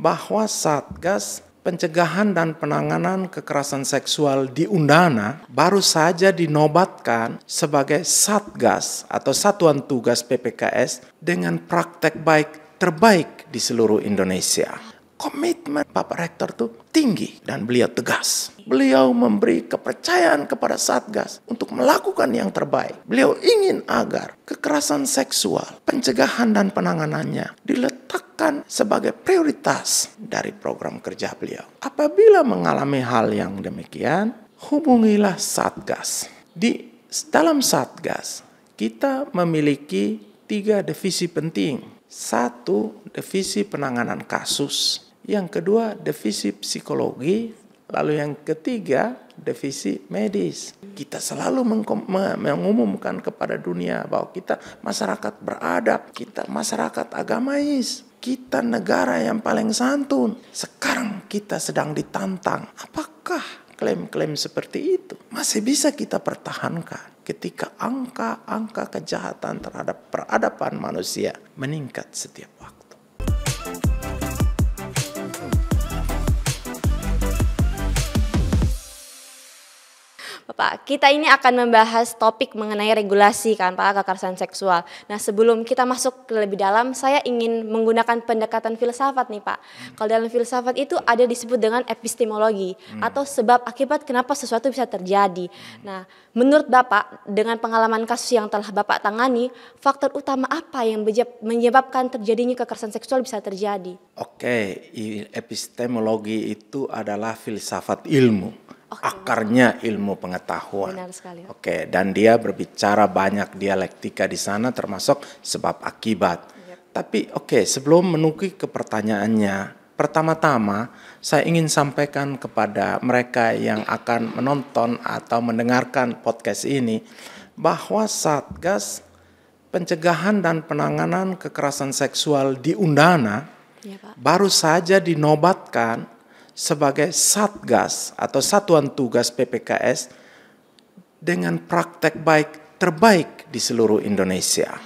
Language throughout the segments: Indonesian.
bahwa Satgas Pencegahan dan Penanganan Kekerasan Seksual di Undana baru saja dinobatkan sebagai Satgas atau Satuan Tugas PPKS dengan praktek baik terbaik di seluruh Indonesia. Komitmen Bapak Rektor itu tinggi dan beliau tegas. Beliau memberi kepercayaan kepada Satgas untuk melakukan yang terbaik. Beliau ingin agar kekerasan seksual, pencegahan dan penanganannya diletakkan sebagai prioritas dari program kerja beliau. Apabila mengalami hal yang demikian, hubungilah Satgas. Di dalam Satgas, kita memiliki 3 divisi penting. 1, divisi penanganan kasus. Yang kedua, divisi psikologi. Lalu yang ketiga, divisi medis. Kita selalu mengumumkan kepada dunia bahwa kita masyarakat beradab, kita masyarakat agamais, kita negara yang paling santun. Sekarang kita sedang ditantang. Apakah klaim-klaim seperti itu masih bisa kita pertahankan ketika angka-angka kejahatan terhadap peradaban manusia meningkat setiap waktu? Pak, kita ini akan membahas topik mengenai regulasi kan Pak, kekerasan seksual. Nah, sebelum kita masuk lebih dalam, saya ingin menggunakan pendekatan filsafat nih Pak. Kalau dalam filsafat itu ada disebut dengan epistemologi atau sebab akibat kenapa sesuatu bisa terjadi. Nah, menurut Bapak, dengan pengalaman kasus yang telah Bapak tangani, faktor utama apa yang menyebabkan terjadinya kekerasan seksual bisa terjadi? Oke, epistemologi itu adalah filsafat ilmu. Akarnya ilmu pengetahuan. Benar sekali. Oke, dan dia berbicara banyak dialektika di sana termasuk sebab akibat. Tapi sebelum menukik ke pertanyaannya, pertama-tama saya ingin sampaikan kepada mereka yang akan menonton atau mendengarkan podcast ini bahwa Satgas Pencegahan dan Penanganan Kekerasan Seksual di Undana baru saja dinobatkan sebagai Satgas atau Satuan Tugas PPKS dengan praktek baik terbaik di seluruh Indonesia.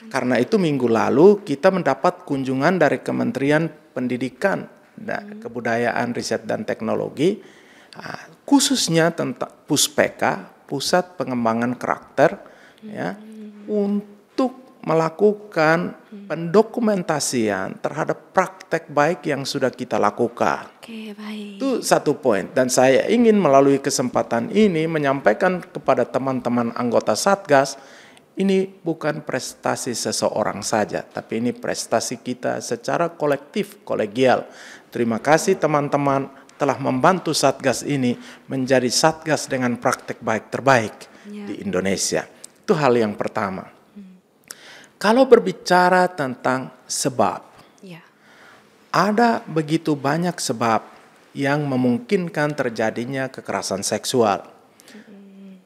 Karena itu minggu lalu kita mendapat kunjungan dari Kementerian Pendidikan dan Kebudayaan, Riset dan Teknologi, khususnya tentang Puspeka, Pusat Pengembangan Karakter, untuk melakukan pendokumentasian terhadap praktek baik yang sudah kita lakukan. Oke, baik. Itu satu poin. Dan saya ingin melalui kesempatan ini menyampaikan kepada teman-teman anggota Satgas, ini bukan prestasi seseorang saja, tapi ini prestasi kita secara kolektif, kolegial. Terima kasih teman-teman telah membantu Satgas ini menjadi Satgas dengan praktek baik terbaik di Indonesia. Itu hal yang pertama. Kalau berbicara tentang sebab, ada begitu banyak sebab yang memungkinkan terjadinya kekerasan seksual.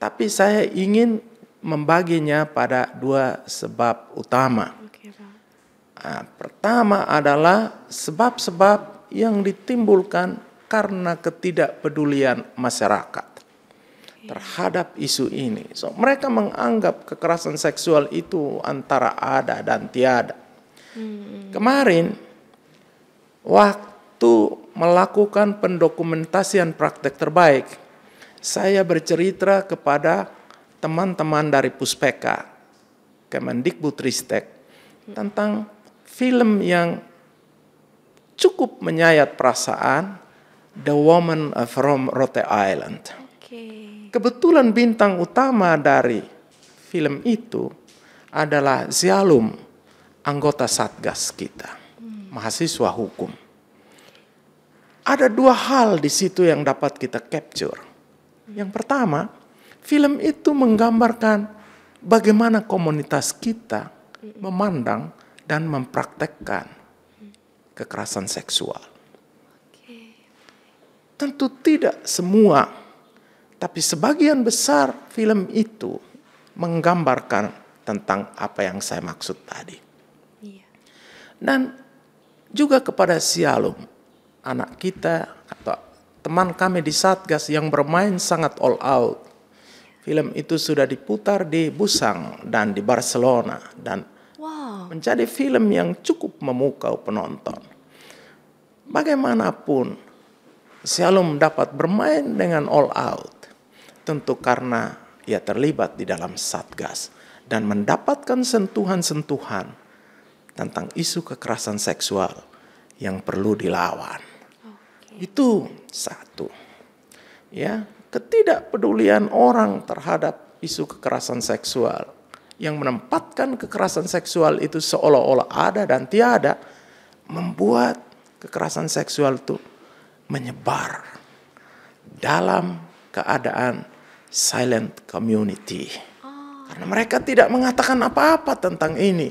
Tapi saya ingin membaginya pada 2 sebab utama. Pertama adalah sebab-sebab yang ditimbulkan karena ketidakpedulian masyarakat terhadap isu ini. Mereka menganggap kekerasan seksual itu antara ada dan tiada. Kemarin, waktu melakukan pendokumentasian praktek terbaik, saya bercerita kepada teman-teman dari Puspeka, Kemendikbudristek, tentang film yang cukup menyayat perasaan, The Woman from Rhode Island. Kebetulan bintang utama dari film itu adalah Zialum, anggota Satgas kita, mahasiswa hukum. Ada 2 hal di situ yang dapat kita capture. Yang pertama, film itu menggambarkan bagaimana komunitas kita memandang dan mempraktekkan kekerasan seksual. Tentu tidak semua, tapi sebagian besar film itu menggambarkan tentang apa yang saya maksud tadi. Dan juga kepada Zialum, anak kita atau teman kami di Satgas yang bermain sangat all out. Film itu sudah diputar di Busan dan di Barcelona dan menjadi film yang cukup memukau penonton. bagaimanapun Shalom dapat bermain dengan all out, tentu karena ia terlibat di dalam Satgas dan mendapatkan sentuhan-sentuhan tentang isu kekerasan seksual yang perlu dilawan. Itu satu. Ya, ketidakpedulian orang terhadap isu kekerasan seksual yang menempatkan kekerasan seksual itu seolah-olah ada dan tiada, membuat kekerasan seksual itu menyebar dalam keadaan silent community. Karena mereka tidak mengatakan apa-apa tentang ini.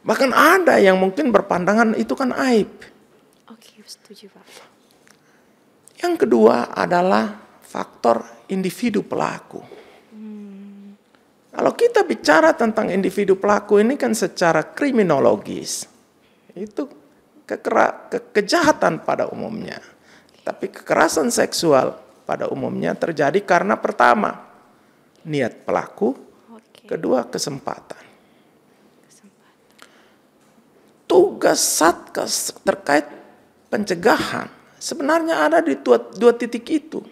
Bahkan ada yang mungkin berpandangan itu kan aib. Oke, setuju Pak. Yang kedua adalah faktor individu pelaku. Kalau kita bicara tentang individu pelaku ini kan secara kriminologis. Itu kejahatan pada umumnya. Tapi kekerasan seksual pada umumnya terjadi karena pertama, niat pelaku, kedua kesempatan. Tugas Satgas terkait pencegahan sebenarnya ada di dua titik itu.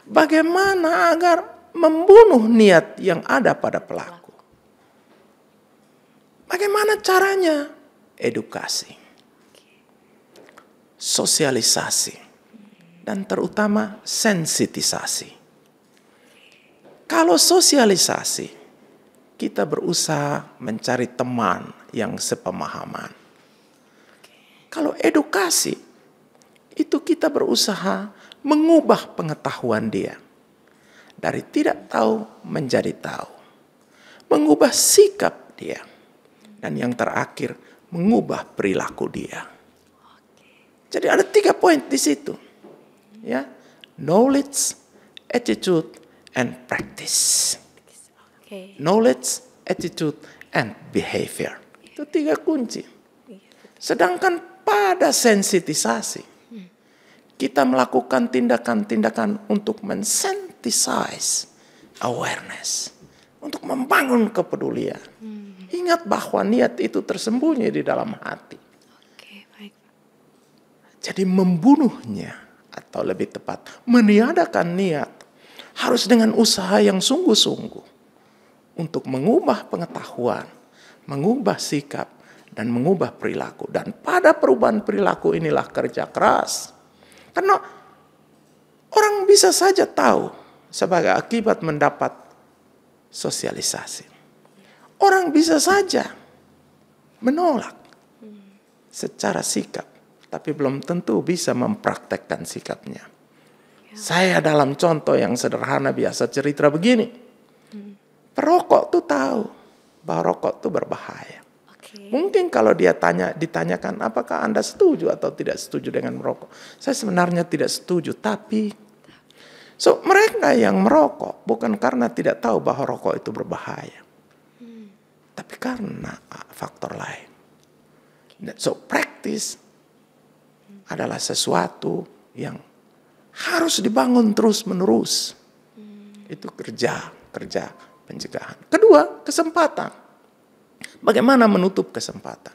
Bagaimana agar membunuh niat yang ada pada pelaku? Bagaimana caranya? Edukasi, sosialisasi, dan terutama sensitisasi. Kalau sosialisasi, kita berusaha mencari teman yang sepemahaman. Kalau edukasi, itu kita berusaha mengubah pengetahuan dia. Dari tidak tahu menjadi tahu. Mengubah sikap dia. Dan yang terakhir, mengubah perilaku dia. Jadi ada 3 poin di situ. Ya, knowledge, attitude, and practice. Knowledge, attitude, and behavior. Itu 3 kunci. Sedangkan pada sensitisasi, kita melakukan tindakan-tindakan untuk mensensitize awareness. Untuk membangun kepedulian. Ingat bahwa niat itu tersembunyi di dalam hati. Jadi membunuhnya, atau lebih tepat, meniadakan niat, harus dengan usaha yang sungguh-sungguh. Untuk mengubah pengetahuan, mengubah sikap, dan mengubah perilaku. Dan pada perubahan perilaku inilah kerja keras. Karena orang bisa saja tahu sebagai akibat mendapat sosialisasi. Orang bisa saja menolak secara sikap. Tapi belum tentu bisa mempraktekkan sikapnya. Saya dalam contoh yang sederhana biasa cerita begini. Perokok tuh tahu bahwa rokok tuh berbahaya. Mungkin kalau dia ditanyakan apakah Anda setuju atau tidak setuju dengan merokok. Saya sebenarnya tidak setuju. Tapi mereka yang merokok bukan karena tidak tahu bahwa rokok itu berbahaya. Tapi karena faktor lain. Practice adalah sesuatu yang harus dibangun terus-menerus. Itu kerja pencegahan. Kedua, kesempatan. Bagaimana menutup kesempatan?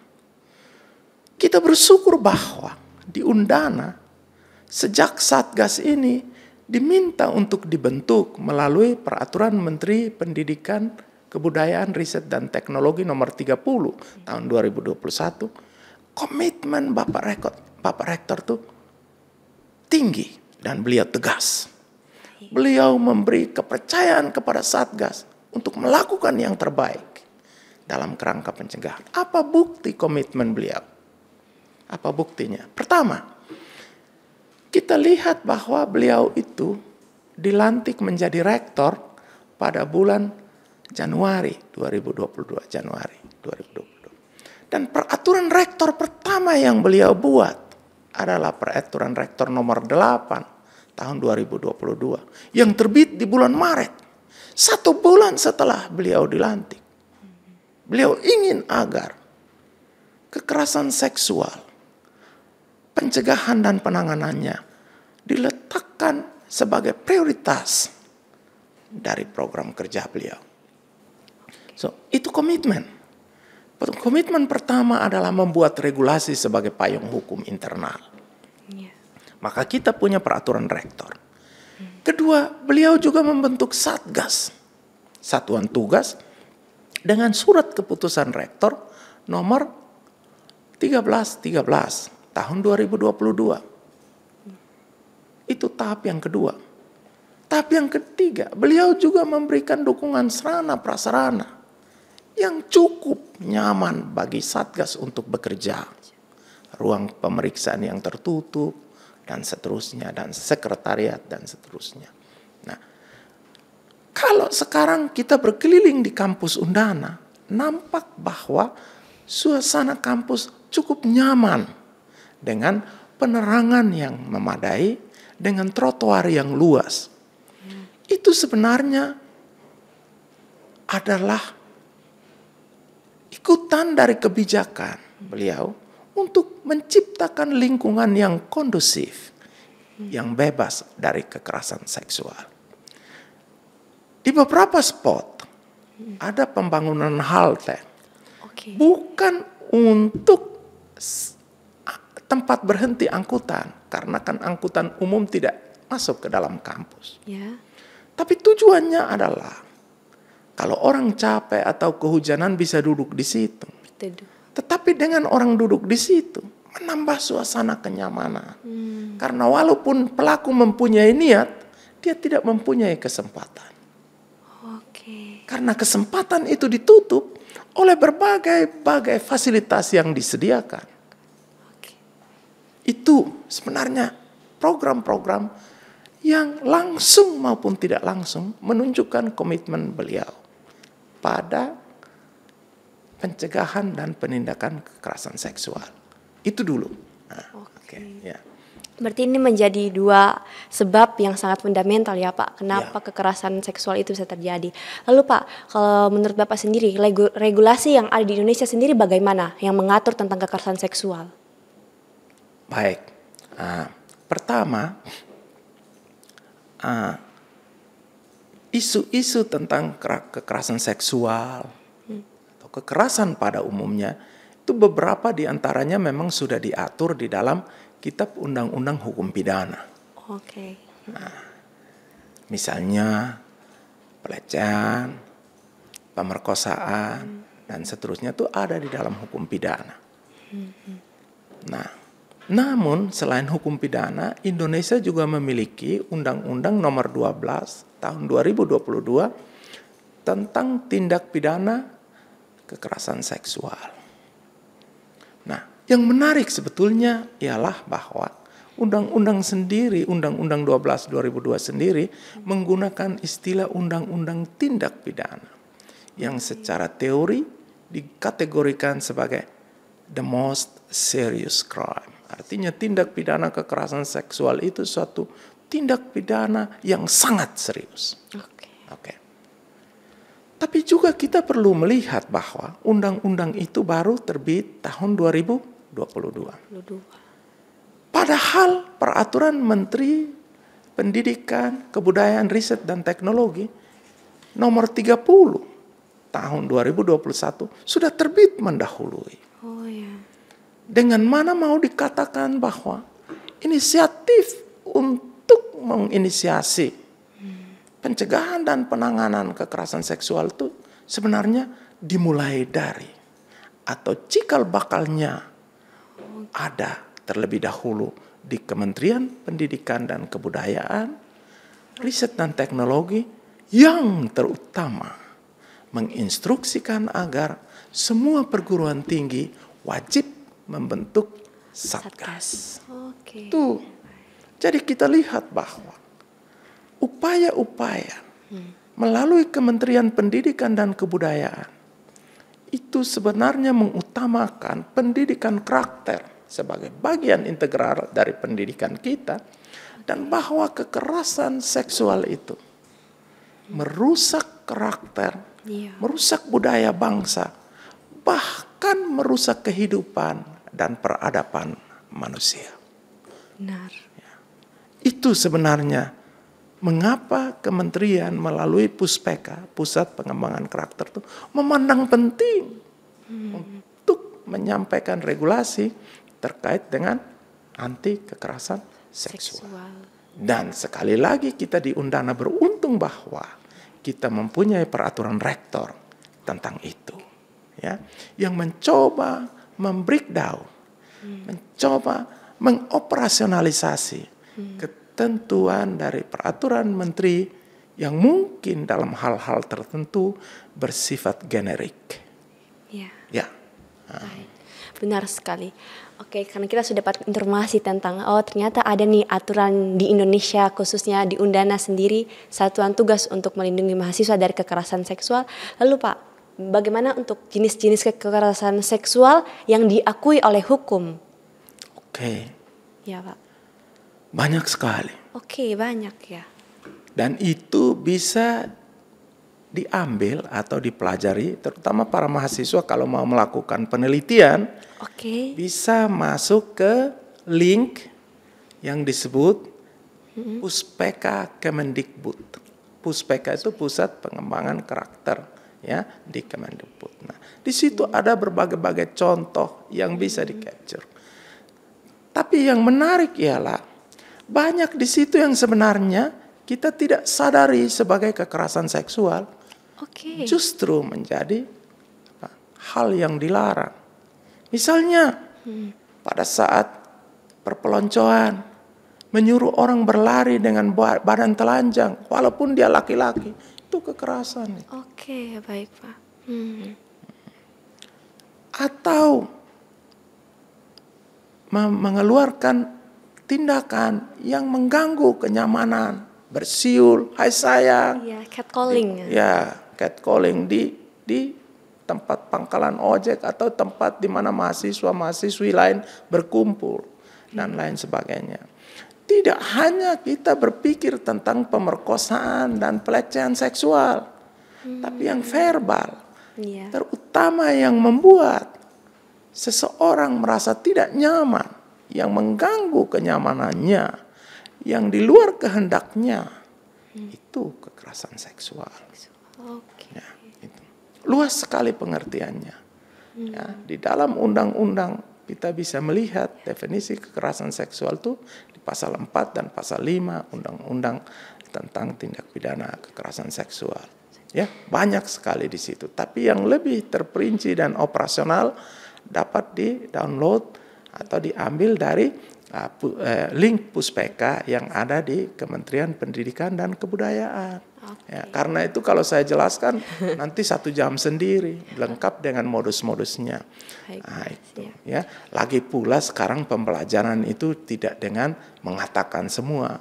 Kita bersyukur bahwa di Undana, sejak Satgas ini diminta untuk dibentuk melalui Peraturan Menteri Pendidikan, Kebudayaan, Riset, dan Teknologi nomor 30 tahun 2021, komitmen Bapak Rektor tuh tinggi dan beliau tegas. Beliau memberi kepercayaan kepada Satgas untuk melakukan yang terbaik dalam kerangka pencegahan. Apa bukti komitmen beliau? Apa buktinya? Pertama, kita lihat bahwa beliau itu dilantik menjadi rektor pada bulan Januari 2022. Dan peraturan rektor pertama yang beliau buat adalah peraturan rektor nomor 8 tahun 2022 yang terbit di bulan Maret. 1 bulan setelah beliau dilantik. Beliau ingin agar kekerasan seksual, pencegahan dan penanganannya diletakkan sebagai prioritas dari program kerja beliau. Itu komitmen. Komitmen pertama adalah membuat regulasi sebagai payung hukum internal. Ya. Maka kita punya peraturan rektor. Kedua, beliau juga membentuk Satgas, Satuan Tugas, dengan surat keputusan rektor nomor 1313 tahun 2022. Itu tahap yang kedua. Tahap yang ketiga, beliau juga memberikan dukungan sarana prasarana yang cukup nyaman bagi Satgas untuk bekerja. Ruang pemeriksaan yang tertutup, dan seterusnya, dan sekretariat, dan seterusnya. Nah, kalau sekarang kita berkeliling di kampus Undana, nampak bahwa suasana kampus cukup nyaman dengan penerangan yang memadai, dengan trotoar yang luas. Itu sebenarnya adalah ikutan dari kebijakan beliau untuk menciptakan lingkungan yang kondusif, yang bebas dari kekerasan seksual. Di beberapa spot ada pembangunan halte, bukan untuk tempat berhenti angkutan, karena kan angkutan umum tidak masuk ke dalam kampus. Ya. Tapi tujuannya adalah kalau orang capek atau kehujanan bisa duduk di situ. Tetapi dengan orang duduk di situ menambah suasana kenyamanan. Karena walaupun pelaku mempunyai niat, dia tidak mempunyai kesempatan. Karena kesempatan itu ditutup oleh berbagai fasilitas yang disediakan. Itu sebenarnya program-program yang langsung maupun tidak langsung menunjukkan komitmen beliau pada pencegahan dan penindakan kekerasan seksual. Itu dulu. Nah, ya. Berarti ini menjadi dua sebab yang sangat fundamental ya Pak, kenapa kekerasan seksual itu bisa terjadi. Lalu Pak, kalau menurut Bapak sendiri, regulasi yang ada di Indonesia sendiri bagaimana yang mengatur tentang kekerasan seksual? Baik, pertama, isu-isu tentang kekerasan seksual atau kekerasan pada umumnya itu beberapa diantaranya memang sudah diatur di dalam Kitab Undang-Undang Hukum Pidana. Nah, misalnya pelecehan, pemerkosaan, dan seterusnya itu ada di dalam hukum pidana. Nah, namun selain hukum pidana, Indonesia juga memiliki Undang-Undang Nomor 12 tahun 2022 tentang tindak pidana kekerasan seksual. Nah, yang menarik sebetulnya ialah bahwa undang-undang sendiri, Undang-Undang 12 2002 sendiri menggunakan istilah undang-undang tindak pidana yang secara teori dikategorikan sebagai the most serious crime. Artinya tindak pidana kekerasan seksual itu suatu tindak pidana yang sangat serius. Oke. Tapi juga kita perlu melihat bahwa undang-undang itu baru terbit tahun 2022. Padahal peraturan Menteri Pendidikan, Kebudayaan, Riset, dan Teknologi nomor 30 tahun 2021 sudah terbit mendahului. Dengan mana mau dikatakan bahwa inisiatif untuk menginisiasi pencegahan dan penanganan kekerasan seksual itu sebenarnya dimulai dari atau cikal bakalnya ada terlebih dahulu di Kementerian Pendidikan dan Kebudayaan, Riset dan Teknologi, yang terutama menginstruksikan agar semua perguruan tinggi wajib membentuk Satgas. Tuh. Jadi kita lihat bahwa upaya-upaya melalui Kementerian Pendidikan dan Kebudayaan itu sebenarnya mengutamakan pendidikan karakter sebagai bagian integral dari pendidikan kita, dan bahwa kekerasan seksual itu merusak karakter, merusak budaya bangsa, bahkan merusak kehidupan dan peradaban manusia. Benar. Itu sebenarnya mengapa kementerian melalui Puspeka, Pusat Pengembangan Karakter itu memandang penting untuk menyampaikan regulasi terkait dengan anti kekerasan seksual. Dan sekali lagi kita di Undana beruntung bahwa kita mempunyai peraturan rektor tentang itu, ya, yang mencoba membreakdown, mencoba mengoperasionalisasi ketentuan dari peraturan menteri yang mungkin dalam hal-hal tertentu bersifat generik. Ya. Benar sekali. Oke, karena kita sudah dapat informasi tentang ternyata ada nih aturan di Indonesia, khususnya di Undana sendiri, satuan tugas untuk melindungi mahasiswa dari kekerasan seksual. Lalu Pak, bagaimana untuk jenis-jenis kekerasan seksual yang diakui oleh hukum? Oke. Ya Pak. Banyak sekali. Oke, banyak ya. Dan itu bisa diambil atau dipelajari, terutama para mahasiswa kalau mau melakukan penelitian, bisa masuk ke link yang disebut Puspeka Kemendikbud. Puspeka itu Pusat Pengembangan Karakter, ya, di Kemendikbud. Nah, di situ ada berbagai-bagai contoh yang bisa di-capture. Tapi yang menarik ialah banyak di situ yang sebenarnya kita tidak sadari sebagai kekerasan seksual. Justru menjadi hal yang dilarang. Misalnya pada saat perpeloncoan menyuruh orang berlari dengan badan telanjang walaupun dia laki-laki, itu kekerasan. Oke, baik Pak. Atau mengeluarkan tindakan yang mengganggu kenyamanan, bersiul, hai sayang. Iya, catcalling. Catcalling di tempat pangkalan ojek atau tempat di mana mahasiswa-mahasiswi lain berkumpul dan lain sebagainya. Tidak hanya kita berpikir tentang pemerkosaan dan pelecehan seksual, tapi yang verbal, terutama yang membuat seseorang merasa tidak nyaman, yang mengganggu kenyamanannya, yang di luar kehendaknya, itu kekerasan seksual. Ya, itu. Luas sekali pengertiannya. Ya, di dalam undang-undang kita bisa melihat definisi kekerasan seksual itu di pasal 4 dan pasal 5 undang-undang tentang tindak pidana kekerasan seksual. Ya, banyak sekali di situ. Tapi yang lebih terperinci dan operasional dapat di-download atau diambil dari link Puspeka yang ada di Kementerian Pendidikan dan Kebudayaan. Ya, karena itu kalau saya jelaskan nanti 1 jam sendiri lengkap dengan modus-modusnya. Nah, itu ya. Lagi pula sekarang pembelajaran itu tidak dengan mengatakan semua.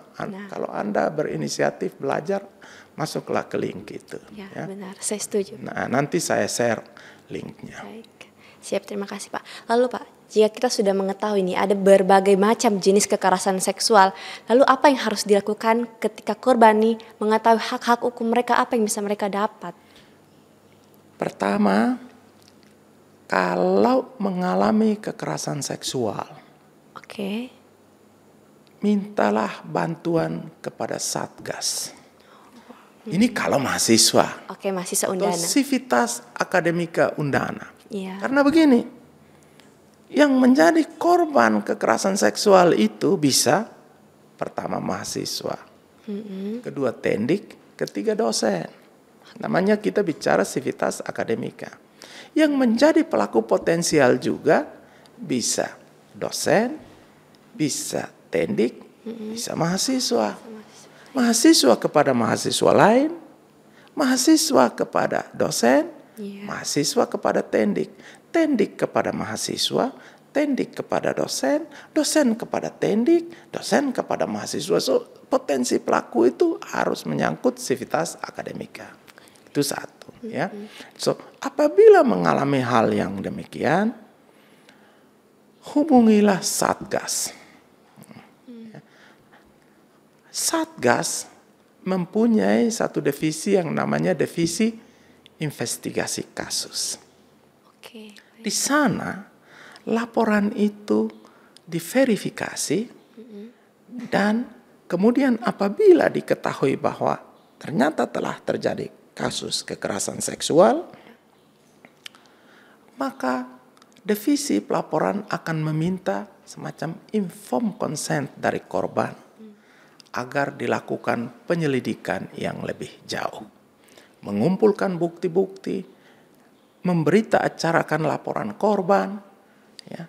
Kalau Anda berinisiatif belajar, masuklah ke link itu. Ya, benar, saya setuju. Nah, nanti saya share linknya. Baik. Siap, terima kasih Pak. Lalu Pak, jika kita sudah mengetahui nih ada berbagai macam jenis kekerasan seksual, lalu apa yang harus dilakukan ketika korban nih mengetahui hak-hak hukum mereka, apa yang bisa mereka dapat? Pertama, kalau mengalami kekerasan seksual, mintalah bantuan kepada Satgas. Ini kalau mahasiswa. Mahasiswa Undana. Atau Civitas Akademika Undana. Iya. Karena begini, yang menjadi korban kekerasan seksual itu bisa pertama mahasiswa, kedua tendik, ketiga dosen. Namanya kita bicara Civitas Akademika. Yang menjadi pelaku potensial juga bisa dosen, bisa tendik, bisa mahasiswa. Mahasiswa kepada mahasiswa lain, mahasiswa kepada dosen, mahasiswa kepada tendik, tendik kepada mahasiswa, tendik kepada dosen, dosen kepada tendik, dosen kepada mahasiswa. So, potensi pelaku itu harus menyangkut Civitas Akademika. Itu satu, ya. So, apabila mengalami hal yang demikian, hubungilah Satgas. Satgas mempunyai satu divisi yang namanya divisi investigasi kasus. Di sana laporan itu diverifikasi dan kemudian apabila diketahui bahwa ternyata telah terjadi kasus kekerasan seksual, maka divisi pelaporan akan meminta semacam informed consent dari korban agar dilakukan penyelidikan yang lebih jauh. Mengumpulkan bukti-bukti, memberitaacarakan laporan korban, ya,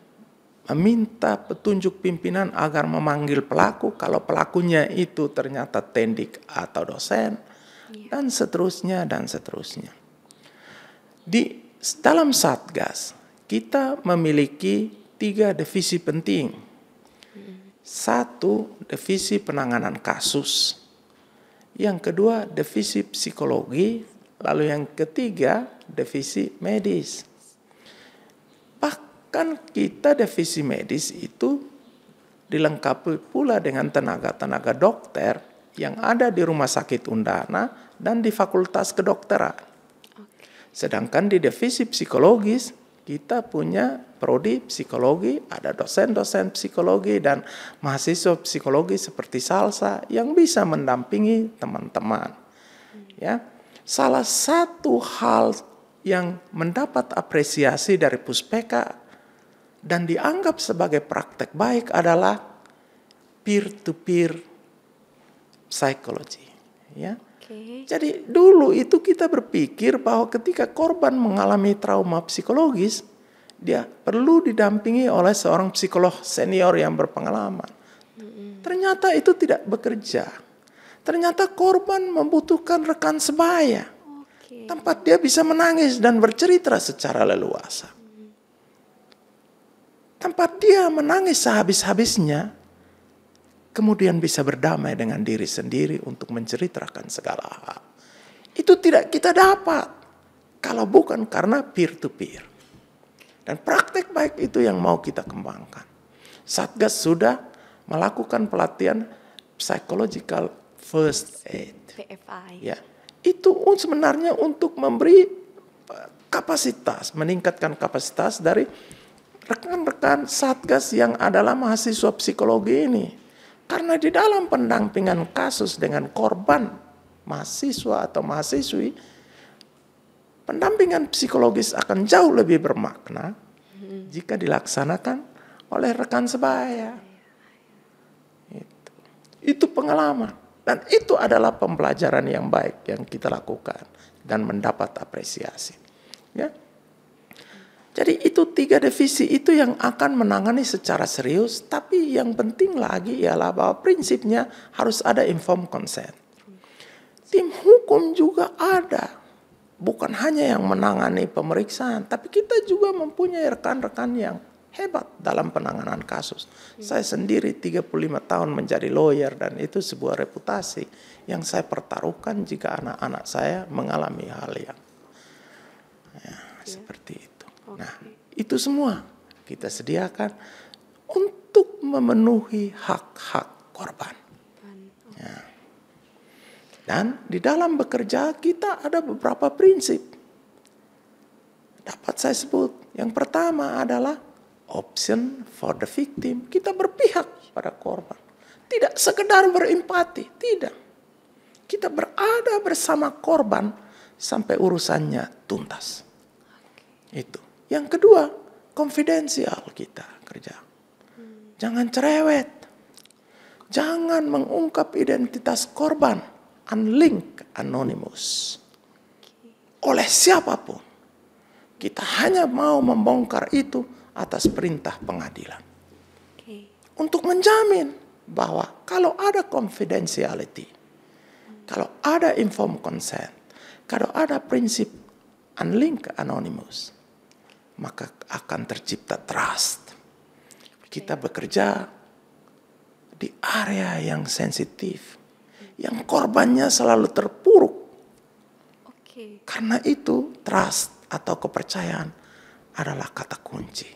meminta petunjuk pimpinan agar memanggil pelaku kalau pelakunya itu ternyata tendik atau dosen, dan seterusnya dan seterusnya. Di dalam Satgas kita memiliki 3 divisi penting. 1, divisi penanganan kasus. Yang kedua, divisi psikologi. Lalu yang ketiga, divisi medis. Bahkan kita divisi medis itu dilengkapi pula dengan tenaga-tenaga dokter yang ada di Rumah Sakit Undana dan di Fakultas Kedokteran. Sedangkan di divisi psikologis, kita punya prodi psikologi, ada dosen-dosen psikologi dan mahasiswa psikologi seperti Salsa yang bisa mendampingi teman-teman. Ya, salah satu hal yang mendapat apresiasi dari Puspeka dan dianggap sebagai praktek baik adalah peer-to-peer psychology. Ya. Jadi dulu itu kita berpikir bahwa ketika korban mengalami trauma psikologis, dia perlu didampingi oleh seorang psikolog senior yang berpengalaman. Ternyata itu tidak bekerja. Ternyata korban membutuhkan rekan sebaya. Tempat dia bisa menangis dan bercerita secara leluasa. Tempat dia menangis sehabis-habisnya, kemudian bisa berdamai dengan diri sendiri untuk menceritakan segala hal. Itu tidak kita dapat kalau bukan karena peer-to-peer. Dan praktek baik itu yang mau kita kembangkan. Satgas sudah melakukan pelatihan psychological first aid. PFI. Ya, itu sebenarnya untuk memberi kapasitas, meningkatkan kapasitas dari rekan-rekan Satgas yang adalah mahasiswa psikologi ini. Karena di dalam pendampingan kasus dengan korban mahasiswa atau mahasiswi, pendampingan psikologis akan jauh lebih bermakna jika dilaksanakan oleh rekan sebaya. Itu pengalaman. Dan itu adalah pembelajaran yang baik yang kita lakukan dan mendapat apresiasi. Ya. Jadi itu 3 divisi itu yang akan menangani secara serius, tapi yang penting lagi ialah bahwa prinsipnya harus ada informed consent. Tim hukum juga ada, bukan hanya yang menangani pemeriksaan, tapi kita juga mempunyai rekan-rekan yang hebat dalam penanganan kasus. Saya sendiri 35 tahun menjadi lawyer dan itu sebuah reputasi yang saya pertaruhkan jika anak-anak saya mengalami hal yang seperti itu. Nah, itu semua kita sediakan untuk memenuhi hak-hak korban. Ya. Dan di dalam bekerja kita ada beberapa prinsip. Dapat saya sebut. Yang pertama adalah option for the victim. Kita berpihak pada korban. Tidak sekedar berempati, tidak. Kita berada bersama korban sampai urusannya tuntas. Itu. Yang kedua, konfidensial kita kerja. Jangan cerewet. Jangan mengungkap identitas korban. Unlink, anonymous. Oleh siapapun. Kita hanya mau membongkar itu atas perintah pengadilan. Untuk menjamin bahwa kalau ada confidentiality, kalau ada informed consent, kalau ada prinsip unlink, anonymous, maka akan tercipta trust. Kita bekerja di area yang sensitif, yang korbannya selalu terpuruk. Karena itu trust atau kepercayaan adalah kata kunci.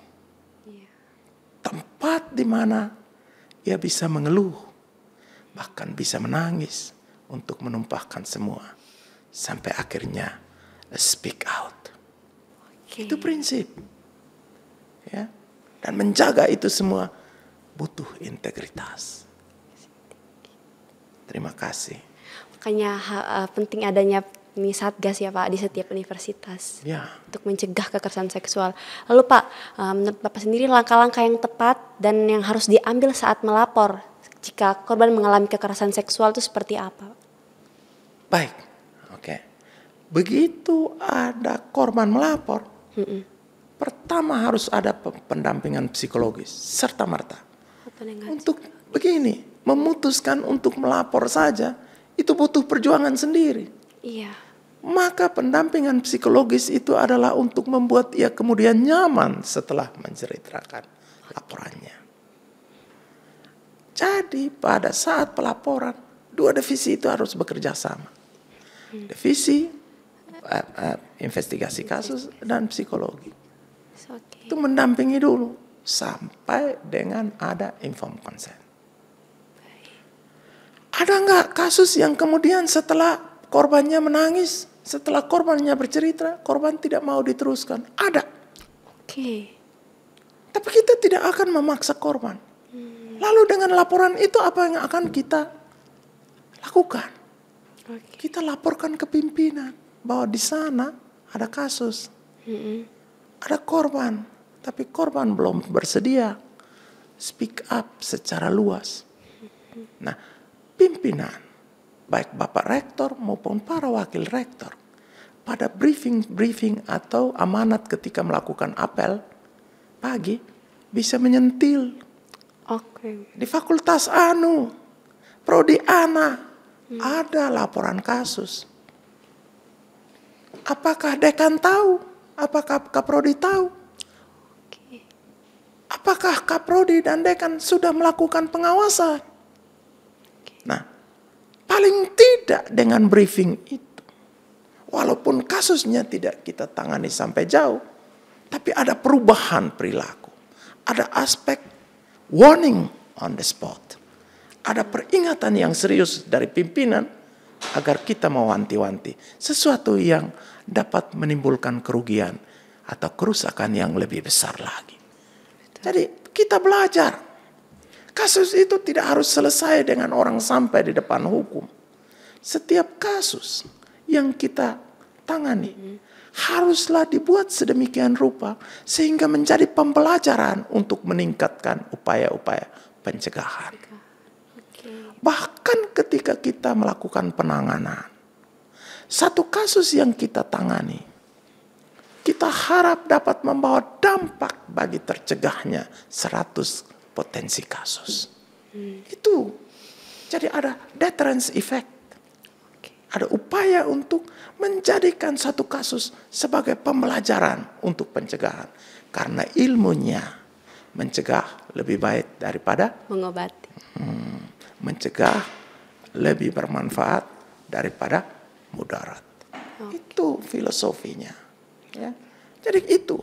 Tempat di mana ia bisa mengeluh, bahkan bisa menangis untuk menumpahkan semua. Sampai akhirnya speak out. Itu prinsip. Ya. Dan menjaga itu semua butuh integritas. Terima kasih. Makanya penting adanya ini satgas ya Pak di setiap universitas Ya. untuk mencegah kekerasan seksual. Lalu Pak, menurut Bapak sendiri langkah-langkah yang tepat dan yang harus diambil saat melapor jika korban mengalami kekerasan seksual itu seperti apa? Baik, oke. Begitu ada korban melapor, pertama harus ada pendampingan psikologis serta merta. Untuk begini, memutuskan untuk melapor saja itu butuh perjuangan sendiri. Iya. Maka pendampingan psikologis itu adalah untuk membuat ia kemudian nyaman setelah menceritakan laporannya. Jadi pada saat pelaporan, dua divisi itu harus bekerja sama. Divisi investigasi kasus dan psikologi. Itu mendampingi dulu sampai dengan ada informed consent. Ada nggak kasus yang kemudian setelah korbannya menangis, setelah korbannya bercerita, korban tidak mau diteruskan? Ada. Oke. Tapi kita tidak akan memaksa korban. Lalu dengan laporan itu apa yang akan kita lakukan? Kita laporkan ke pimpinan bahwa di sana ada kasus. Ada korban, tapi korban belum bersedia speak up secara luas. Nah, pimpinan baik Bapak Rektor maupun para wakil rektor pada briefing atau amanat ketika melakukan apel pagi bisa menyentil. Di Fakultas Prodi ada laporan kasus. Apakah dekan tahu? Apakah Kaprodi tahu? Apakah Kaprodi dan dekan sudah melakukan pengawasan? Nah, paling tidak dengan briefing itu, walaupun kasusnya tidak kita tangani sampai jauh, tapi ada perubahan perilaku. Ada aspek warning on the spot. Ada peringatan yang serius dari pimpinan agar kita mewanti-wanti sesuatu yang dapat menimbulkan kerugian atau kerusakan yang lebih besar lagi. Jadi kita belajar. Kasus itu tidak harus selesai dengan orang sampai di depan hukum. Setiap kasus yang kita tangani haruslah dibuat sedemikian rupa sehingga menjadi pembelajaran untuk meningkatkan upaya-upaya pencegahan. Bahkan ketika kita melakukan penanganan, satu kasus yang kita tangani, kita harap dapat membawa dampak bagi tercegahnya 100 potensi kasus. Itu jadi ada deterrence effect. Ada upaya untuk menjadikan satu kasus sebagai pembelajaran untuk pencegahan. Karena ilmunya mencegah lebih baik daripada mengobati. Mencegah lebih bermanfaat daripada mudarat. Itu filosofinya. Ya. Jadi itu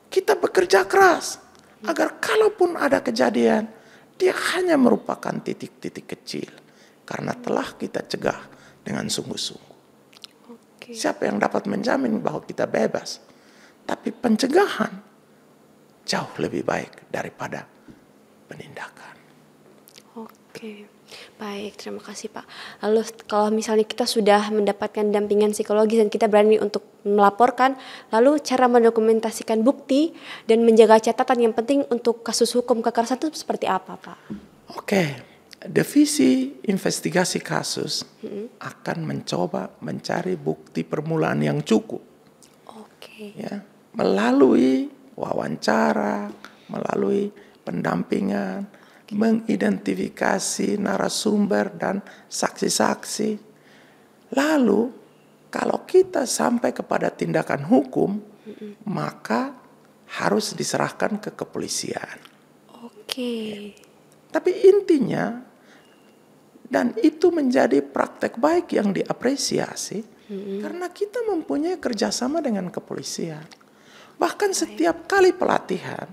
kita bekerja keras agar kalaupun ada kejadian, dia hanya merupakan titik-titik kecil karena telah kita cegah dengan sungguh-sungguh. Siapa yang dapat menjamin bahwa kita bebas? Tapi pencegahan jauh lebih baik daripada penindakan. Oke, baik, terima kasih Pak. Lalu kalau misalnya kita sudah mendapatkan dampingan psikologis dan kita berani untuk melaporkan, lalu cara mendokumentasikan bukti dan menjaga catatan yang penting untuk kasus hukum kekerasan itu seperti apa Pak? Oke, divisi investigasi kasus akan mencoba mencari bukti permulaan yang cukup. Ya, melalui wawancara, melalui pendampingan, mengidentifikasi narasumber dan saksi-saksi. Lalu kalau kita sampai kepada tindakan hukum, maka harus diserahkan ke kepolisian. Ya. Tapi intinya, dan itu menjadi praktek baik yang diapresiasi, karena kita mempunyai kerjasama dengan kepolisian. Bahkan setiap kali pelatihan,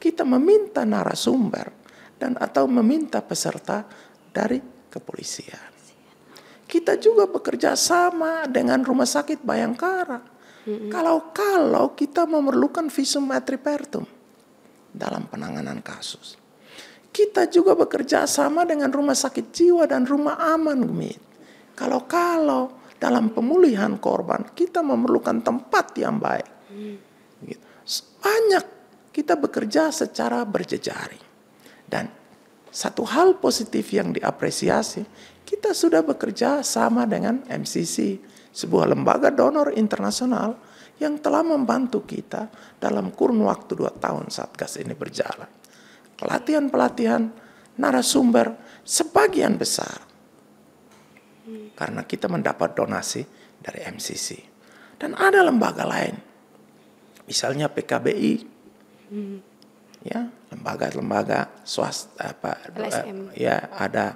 kita meminta narasumber dan atau meminta peserta dari kepolisian. Kita juga bekerja sama dengan Rumah Sakit Bayangkara. Kalau kita memerlukan visum et repertum dalam penanganan kasus. Kita juga bekerja sama dengan Rumah Sakit Jiwa dan Rumah Aman Gemit. Kalau dalam pemulihan korban kita memerlukan tempat yang baik. Gitu. Banyak kita bekerja secara berjejaring. Dan satu hal positif yang diapresiasi, kita sudah bekerja sama dengan MCC, sebuah lembaga donor internasional yang telah membantu kita dalam kurun waktu 2 tahun Satgas ini berjalan. Pelatihan-pelatihan narasumber sebagian besar karena kita mendapat donasi dari MCC. Dan ada lembaga lain, misalnya PKBI, ya, lembaga-lembaga swasta, LSM. ya, ada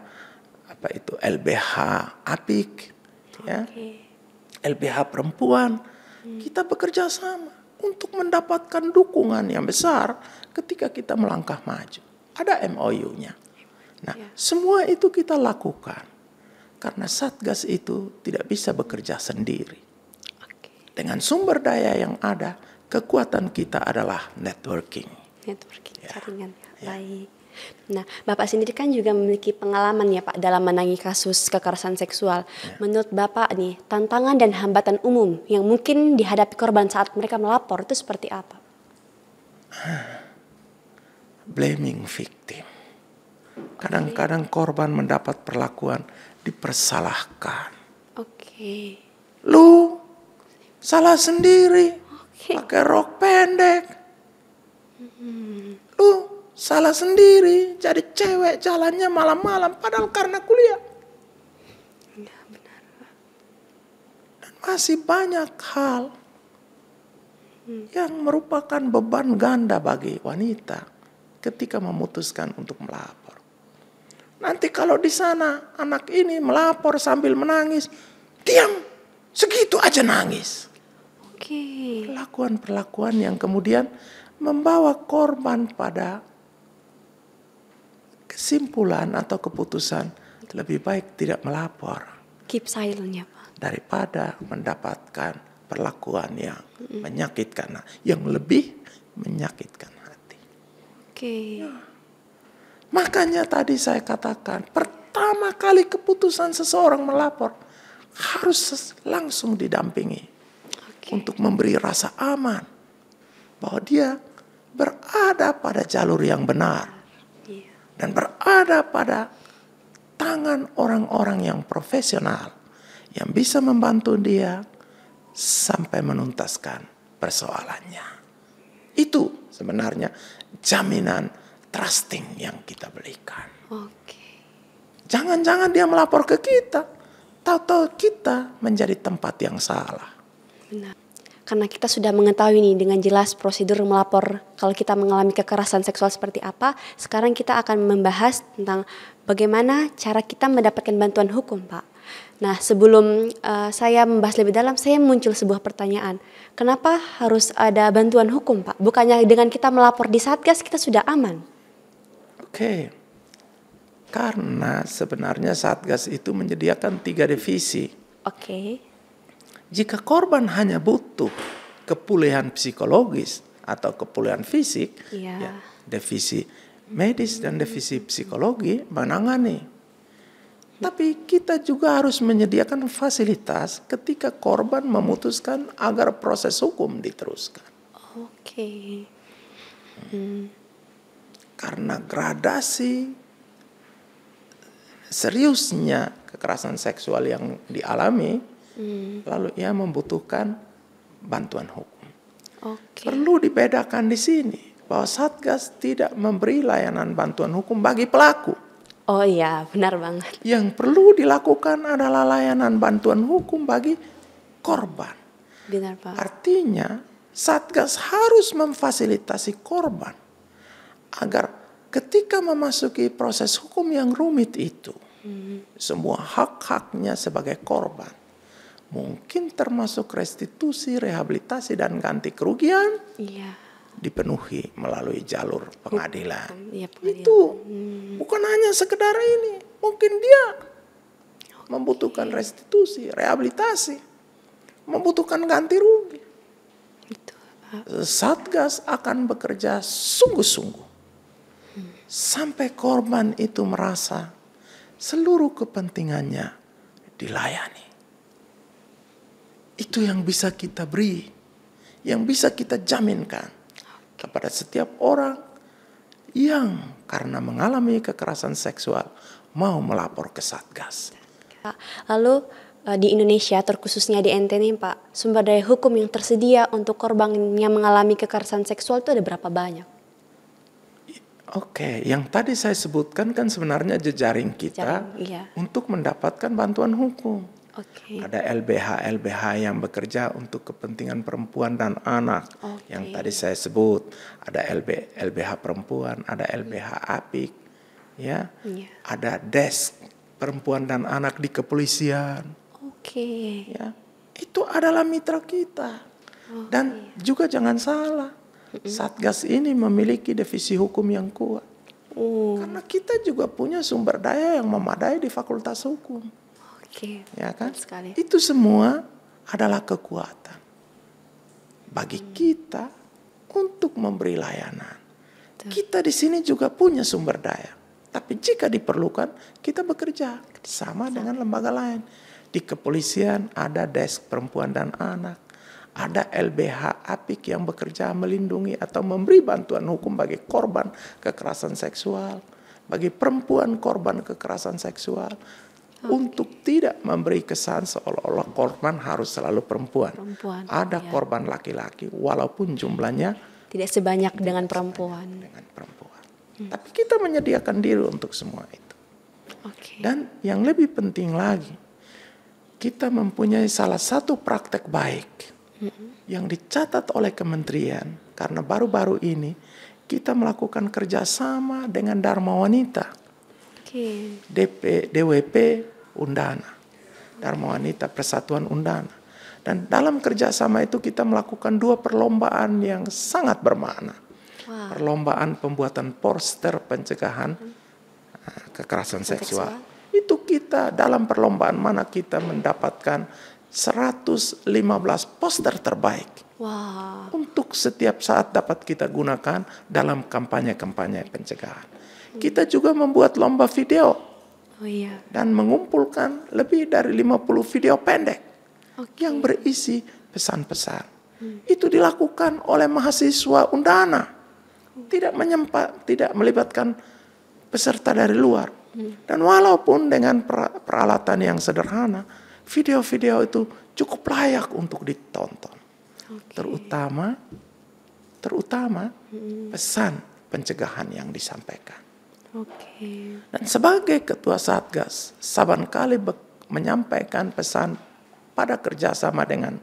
LBH Apik, ya, LBH Perempuan. Kita bekerja sama untuk mendapatkan dukungan yang besar ketika kita melangkah maju. Ada MOU-nya. Nah, semua itu kita lakukan karena Satgas itu tidak bisa bekerja sendiri. Dengan sumber daya yang ada, kekuatan kita adalah networking. Jaringan. Baik. Nah, Bapak sendiri kan juga memiliki pengalaman ya Pak dalam menangani kasus kekerasan seksual. Menurut Bapak nih, tantangan dan hambatan umum yang mungkin dihadapi korban saat mereka melapor itu seperti apa? Blaming victim. Kadang-kadang korban mendapat perlakuan dipersalahkan. Lu salah sendiri, pakai rok pendek. Lu salah sendiri, jadi cewek jalannya malam-malam, padahal karena kuliah. Dan masih banyak hal yang merupakan beban ganda bagi wanita ketika memutuskan untuk melapor. Nanti kalau di sana anak ini melapor sambil menangis, diam, segitu aja nangis. Perlakuan-perlakuan yang kemudian membawa korban pada kesimpulan atau keputusan lebih baik tidak melapor. Keep silent ya Pak. Daripada mendapatkan perlakuan yang menyakitkan, yang lebih menyakitkan hati. Makanya tadi saya katakan, pertama kali keputusan seseorang melapor harus langsung didampingi untuk memberi rasa aman bahwa dia berada pada jalur yang benar dan berada pada tangan orang-orang yang profesional yang bisa membantu dia sampai menuntaskan persoalannya. Itu sebenarnya jaminan trusting yang kita berikan. Jangan-jangan dia melapor ke kita, tahu-tahu kita menjadi tempat yang salah. Benar. Karena kita sudah mengetahui nih dengan jelas prosedur melapor kalau kita mengalami kekerasan seksual seperti apa, sekarang kita akan membahas tentang bagaimana cara kita mendapatkan bantuan hukum, Pak. Nah, sebelum saya membahas lebih dalam, saya muncul sebuah pertanyaan. Kenapa harus ada bantuan hukum, Pak? Bukannya dengan kita melapor di Satgas kita sudah aman? Karena sebenarnya Satgas itu menyediakan 3 divisi. Jika korban hanya butuh kepulihan psikologis atau kepulihan fisik, ya, divisi medis dan divisi psikologi menangani. Tapi kita juga harus menyediakan fasilitas ketika korban memutuskan agar proses hukum diteruskan. Karena gradasi seriusnya kekerasan seksual yang dialami, lalu ia membutuhkan bantuan hukum. Perlu dibedakan di sini bahwa Satgas tidak memberi layanan bantuan hukum bagi pelaku. Oh iya, benar banget. Yang perlu dilakukan adalah layanan bantuan hukum bagi korban. Benar, Pak. Artinya Satgas harus memfasilitasi korban agar ketika memasuki proses hukum yang rumit itu, semua hak-haknya sebagai korban, mungkin termasuk restitusi, rehabilitasi, dan ganti kerugian, dipenuhi melalui jalur pengadilan. Itu bukan hanya sekedar ini, mungkin dia membutuhkan restitusi, rehabilitasi, membutuhkan ganti rugi. Satgas akan bekerja sungguh-sungguh sampai korban itu merasa seluruh kepentingannya dilayani. Itu yang bisa kita beri, yang bisa kita jaminkan kepada setiap orang yang karena mengalami kekerasan seksual mau melapor ke Satgas. Pak, lalu di Indonesia, terkhususnya di NTT Pak, sumber daya hukum yang tersedia untuk korban yang mengalami kekerasan seksual itu ada berapa banyak? Oke, yang tadi saya sebutkan kan sebenarnya jejaring kita Iya. untuk mendapatkan bantuan hukum. Oke. Ada LBH yang bekerja untuk kepentingan perempuan dan anak. Oke. Yang tadi saya sebut, ada LBH perempuan, ada LBH APIK, ya. Iya. Ada desk perempuan dan anak di kepolisian. Oke. Ya, itu adalah mitra kita. Dan juga jangan salah, Satgas ini memiliki divisi hukum yang kuat. Karena kita juga punya sumber daya yang memadai di Fakultas Hukum. Oke. Ya kan? Sekali. Itu semua adalah kekuatan bagi kita untuk memberi layanan. Kita di sini juga punya sumber daya. Tapi jika diperlukan, kita bekerja sama dengan lembaga lain. Di kepolisian ada desk perempuan dan anak. Ada LBH APIK yang bekerja melindungi atau memberi bantuan hukum bagi korban kekerasan seksual. Bagi perempuan korban kekerasan seksual. Untuk tidak memberi kesan seolah-olah korban harus selalu perempuan. Ada korban laki-laki walaupun jumlahnya tidak sebanyak dengan perempuan. Tapi kita menyediakan diri untuk semua itu. Dan yang lebih penting lagi, kita mempunyai salah satu praktek baik yang dicatat oleh kementerian, karena baru-baru ini kita melakukan kerjasama dengan Dharma Wanita, DWP Undana, Dharma Wanita Persatuan Undana. Dan dalam kerjasama itu kita melakukan 2 perlombaan yang sangat bermakna. Perlombaan pembuatan poster pencegahan kekerasan seksual. Itu kita dalam perlombaan mana kita mendapatkan 115 poster terbaik. Untuk setiap saat dapat kita gunakan dalam kampanye-kampanye pencegahan. Kita juga membuat lomba video. Dan mengumpulkan lebih dari 50 video pendek yang berisi pesan-pesan. Itu dilakukan oleh mahasiswa Undana. Tidak melibatkan peserta dari luar. Dan walaupun dengan peralatan yang sederhana, video-video itu cukup layak untuk ditonton. Terutama pesan pencegahan yang disampaikan. Dan sebagai ketua Satgas, saban kali menyampaikan pesan pada kerjasama dengan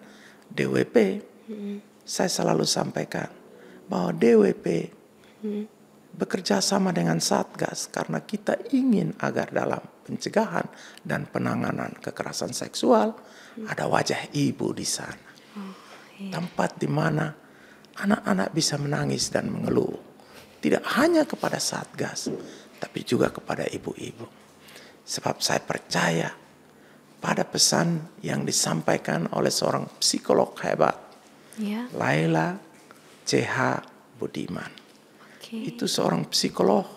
DWP, saya selalu sampaikan bahwa DWP bekerja sama dengan Satgas karena kita ingin agar dalam pencegahan dan penanganan kekerasan seksual ada wajah ibu di sana. Tempat di mana anak-anak bisa menangis dan mengeluh. Tidak hanya kepada Satgas, tapi juga kepada ibu-ibu. Sebab saya percaya pada pesan yang disampaikan oleh seorang psikolog hebat, Laila C.H. Budiman. Itu seorang psikolog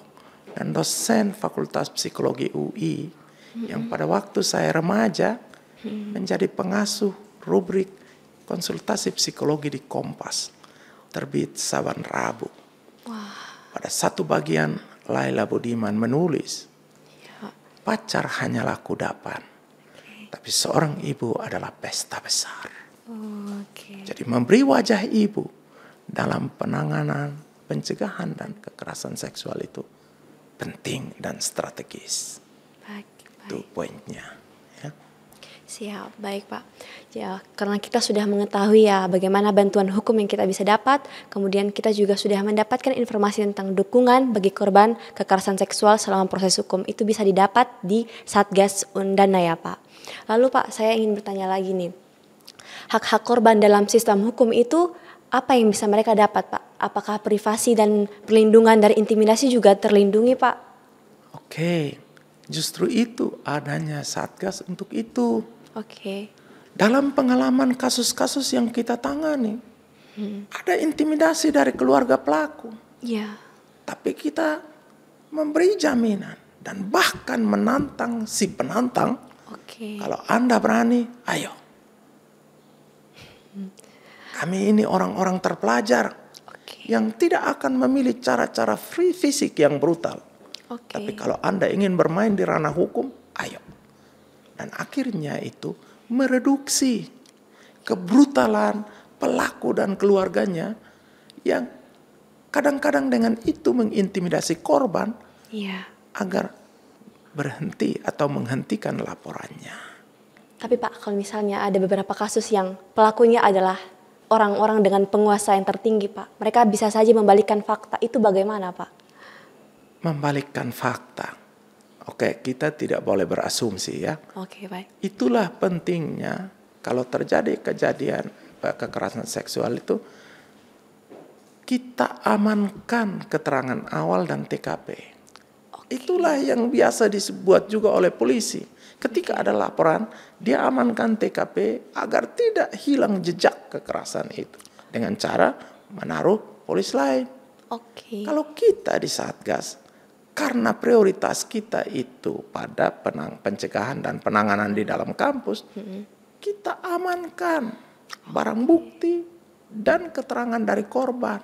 dan dosen Fakultas Psikologi UI yang pada waktu saya remaja menjadi pengasuh rubrik konsultasi psikologi di Kompas, terbit saban Rabu. Pada satu bagian Laila Budiman menulis, pacar hanyalah kudapan, tapi seorang ibu adalah pesta besar. Jadi memberi wajah ibu dalam penanganan, pencegahan dan kekerasan seksual itu penting dan strategis. Itu poinnya. Ya. Siap, baik Pak. Ya, karena kita sudah mengetahui ya bagaimana bantuan hukum yang kita bisa dapat, kemudian kita juga sudah mendapatkan informasi tentang dukungan bagi korban kekerasan seksual selama proses hukum. Itu bisa didapat di Satgas Undana ya Pak. Lalu Pak, saya ingin bertanya lagi nih. Hak-hak korban dalam sistem hukum itu apa yang bisa mereka dapat Pak? Apakah privasi dan perlindungan dari intimidasi juga terlindungi Pak? Oke, justru itu adanya Satgas untuk itu. Oke. Dalam pengalaman kasus-kasus yang kita tangani, ada intimidasi dari keluarga pelaku. Iya. Tapi kita memberi jaminan dan bahkan menantang si penantang. Oke. Kalau Anda berani, ayo. Kami ini orang-orang terpelajar Oke. yang tidak akan memilih cara-cara free fisik yang brutal. Oke. Tapi kalau Anda ingin bermain di ranah hukum, ayo. Dan akhirnya itu mereduksi kebrutalan pelaku dan keluarganya yang kadang-kadang dengan itu mengintimidasi korban Iya. agar berhenti atau menghentikan laporannya. Tapi Pak, kalau misalnya ada beberapa kasus yang pelakunya adalah orang-orang dengan penguasa yang tertinggi Pak, mereka bisa saja membalikkan fakta, itu bagaimana Pak? Membalikkan fakta. Oke, kita tidak boleh berasumsi ya. Oke, baik. Itulah pentingnya kalau terjadi kejadian kekerasan seksual itu, kita amankan keterangan awal dan TKP. Itulah yang biasa dibuat juga oleh polisi. Ketika ada laporan, dia amankan TKP agar tidak hilang jejak kekerasan itu. Dengan cara menaruh polis lain. Oke. Kalau kita di Satgas, karena prioritas kita itu pada pencegahan dan penanganan di dalam kampus, kita amankan barang bukti dan keterangan dari korban.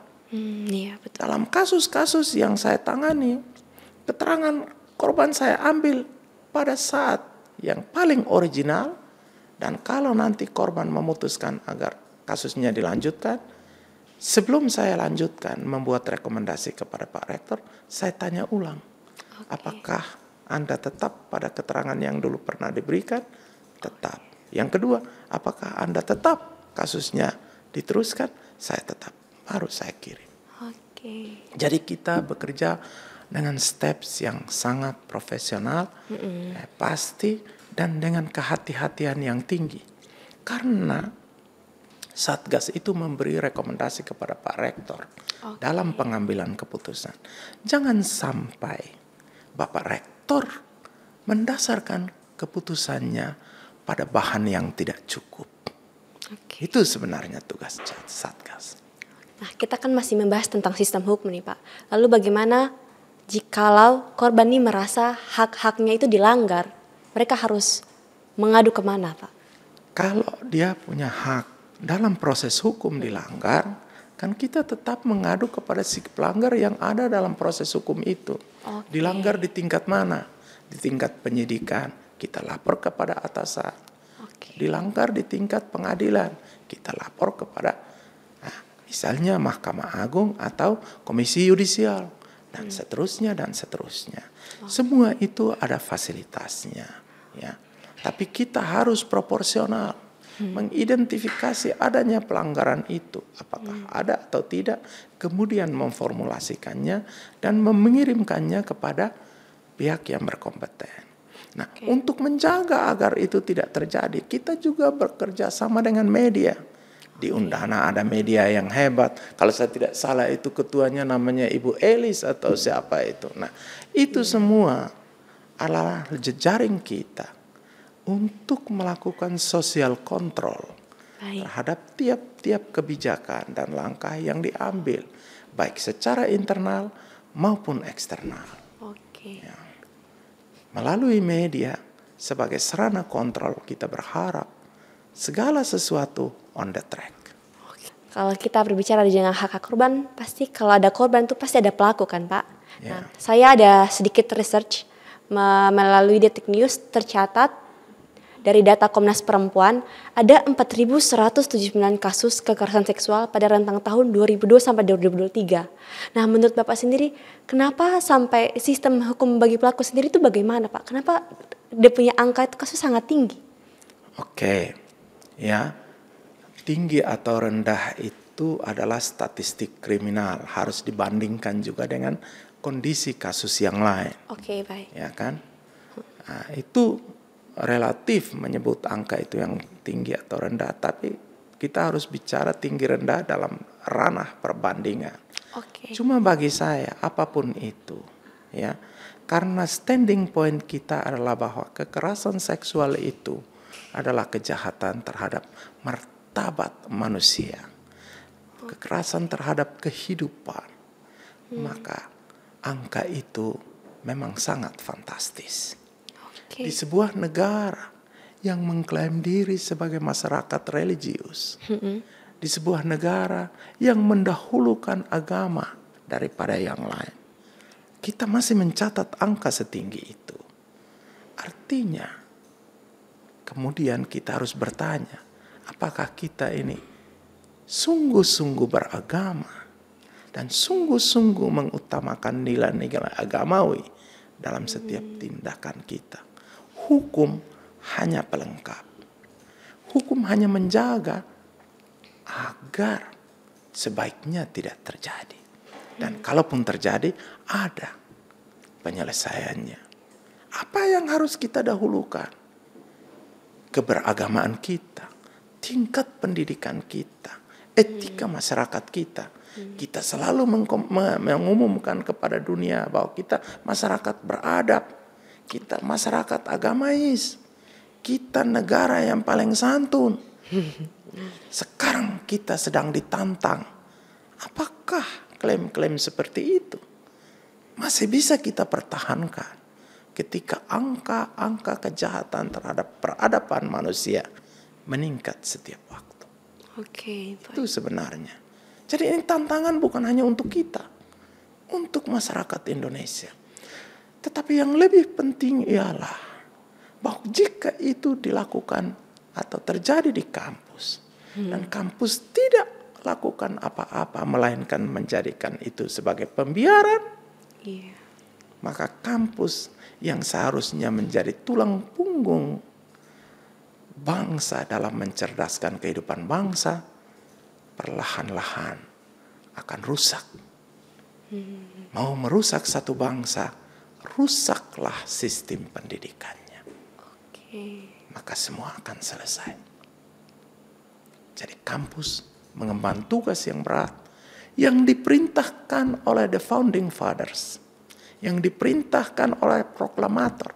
Iya, betul. Dalam kasus-kasus yang saya tangani, keterangan korban saya ambil pada saat yang paling original, dan kalau nanti korban memutuskan agar kasusnya dilanjutkan, sebelum saya lanjutkan membuat rekomendasi kepada Pak Rektor, saya tanya ulang, apakah Anda tetap pada keterangan yang dulu pernah diberikan? Tetap. Yang kedua, apakah Anda tetap kasusnya diteruskan? Saya tetap. Baru saya kirim. Oke. Jadi kita bekerja dengan steps yang sangat profesional, pasti, dan dengan kehati-hatian yang tinggi. Karena Satgas itu memberi rekomendasi kepada Pak Rektor dalam pengambilan keputusan. Jangan sampai Bapak Rektor mendasarkan keputusannya pada bahan yang tidak cukup. Oke. Itu sebenarnya tugas Satgas. Nah, kita kan masih membahas tentang sistem hukum nih Pak. Lalu bagaimana jikalau korban ini merasa hak-haknya itu dilanggar? Mereka harus mengadu kemana Pak? Kalau dia punya hak dalam proses hukum dilanggar, kan kita tetap mengadu kepada si pelanggar yang ada dalam proses hukum itu. Dilanggar di tingkat mana? Di tingkat penyidikan, kita lapor kepada atasan. Dilanggar di tingkat pengadilan, kita lapor kepada misalnya Mahkamah Agung atau Komisi Yudisial, dan seterusnya dan seterusnya. Semua itu ada fasilitasnya, ya. Tapi kita harus proporsional, mengidentifikasi adanya pelanggaran itu, apakah ada atau tidak, kemudian memformulasikannya dan mengirimkannya kepada pihak yang berkompeten. Nah, untuk menjaga agar itu tidak terjadi, kita juga bekerja sama dengan media. Di Undana ada media yang hebat. Kalau saya tidak salah itu ketuanya namanya Ibu Elis atau siapa itu. Nah, itu semua adalah jejaring kita untuk melakukan social control terhadap tiap-tiap kebijakan dan langkah yang diambil, baik secara internal maupun eksternal. Ya. Melalui media sebagai sarana kontrol, kita berharap segala sesuatu on the track. Kalau kita berbicara dengan hak-hak korban, pasti kalau ada korban itu pasti ada pelaku kan Pak? Nah, saya ada sedikit research melalui Detik News, tercatat dari data Komnas Perempuan ada 4.179 kasus kekerasan seksual pada rentang tahun 2002 sampai 2023. Nah, menurut Bapak sendiri, kenapa sampai sistem hukum bagi pelaku sendiri itu bagaimana Pak? Kenapa dia punya angka itu kasus sangat tinggi? Oke, ya. Tinggi atau rendah itu adalah statistik kriminal, harus dibandingkan juga dengan kondisi kasus yang lain. Oke, baik. Ya kan? Nah, itu relatif menyebut angka itu yang tinggi atau rendah, tapi kita harus bicara tinggi rendah dalam ranah perbandingan. Cuma bagi saya apapun itu, ya, karena standing point kita adalah bahwa kekerasan seksual itu adalah kejahatan terhadap martabat manusia, kekerasan terhadap kehidupan, maka angka itu memang sangat fantastis. Di sebuah negara yang mengklaim diri sebagai masyarakat religius di sebuah negara yang mendahulukan agama daripada yang lain. Kita masih mencatat angka setinggi itu. Artinya, kemudian kita harus bertanya, apakah kita ini sungguh-sungguh beragama dan sungguh-sungguh mengutamakan nilai-nilai agamawi dalam setiap tindakan kita. Hukum hanya pelengkap. Hukum hanya menjaga agar sebaiknya tidak terjadi. Dan kalaupun terjadi, ada penyelesaiannya. Apa yang harus kita dahulukan? Keberagamaan kita, tingkat pendidikan kita, etika masyarakat kita. Kita selalu mengumumkan kepada dunia bahwa kita masyarakat beradab, kita masyarakat agamais, kita negara yang paling santun. Sekarang kita sedang ditantang. Apakah klaim-klaim seperti itu masih bisa kita pertahankan ketika angka-angka kejahatan terhadap peradaban manusia meningkat setiap waktu? Oke, Itu sebenarnya. Jadi ini tantangan bukan hanya untuk kita, untuk masyarakat Indonesia. Tetapi yang lebih penting ialah bahwa jika itu dilakukan atau terjadi di kampus, dan kampus tidak lakukan apa-apa, melainkan menjadikan itu sebagai pembiaran, maka kampus yang seharusnya menjadi tulang punggung bangsa dalam mencerdaskan kehidupan bangsa, perlahan-lahan akan rusak. Mau merusak satu bangsa, rusaklah sistem pendidikannya. Maka semua akan selesai. Jadi kampus mengemban tugas yang berat yang diperintahkan oleh the founding fathers, yang diperintahkan oleh proklamator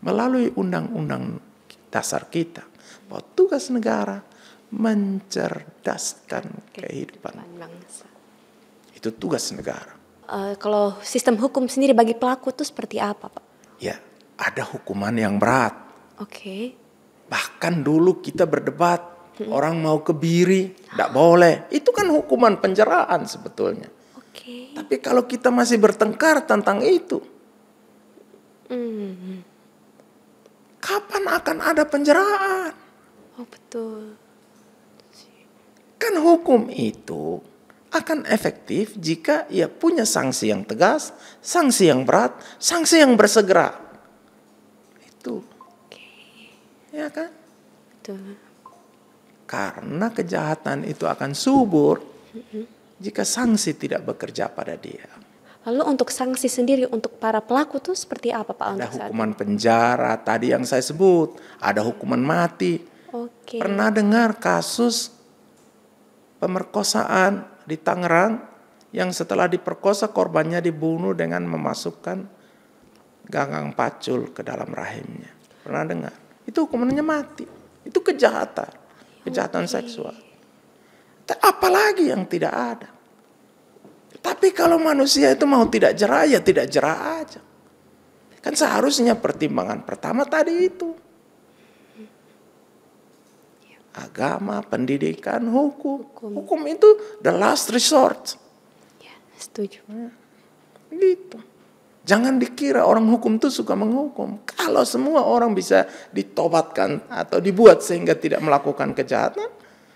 melalui undang-undang dasar kita, bahwa tugas negara mencerdaskan kehidupan bangsa. Itu tugas negara. Kalau sistem hukum sendiri bagi pelaku itu seperti apa, Pak? Ya, ada hukuman yang berat. Oke. Bahkan dulu kita berdebat, orang mau kebiri, tidak boleh. Itu kan hukuman penjaraan sebetulnya. Oke. Tapi kalau kita masih bertengkar tentang itu, kapan akan ada penjaraan? Oh, betul. Kan hukum itu akan efektif jika ia punya sanksi yang tegas, sanksi yang berat, sanksi yang bersegera. Itu. Ya kan? Betul. Karena kejahatan itu akan subur jika sanksi tidak bekerja pada dia. Lalu untuk sanksi sendiri untuk para pelaku tuh seperti apa, Pak? Ada untuk saat hukuman penjara, tadi yang saya sebut. Ada hukuman mati. Oke. Pernah dengar kasus pemerkosaan di Tangerang yang setelah diperkosa korbannya dibunuh dengan memasukkan ganggang pacul ke dalam rahimnya? Pernah dengar? Itu hukumannya mati. Itu kejahatan. Kejahatan seksual. Apalagi yang tidak ada. Tapi kalau manusia itu mau tidak jerah, ya tidak jerah aja. Kan seharusnya pertimbangan pertama tadi itu. Agama, pendidikan, hukum. Hukum itu the last resort. Ya, setuju. Gitu. Jangan dikira orang hukum itu suka menghukum. Kalau semua orang bisa ditobatkan atau dibuat sehingga tidak melakukan kejahatan,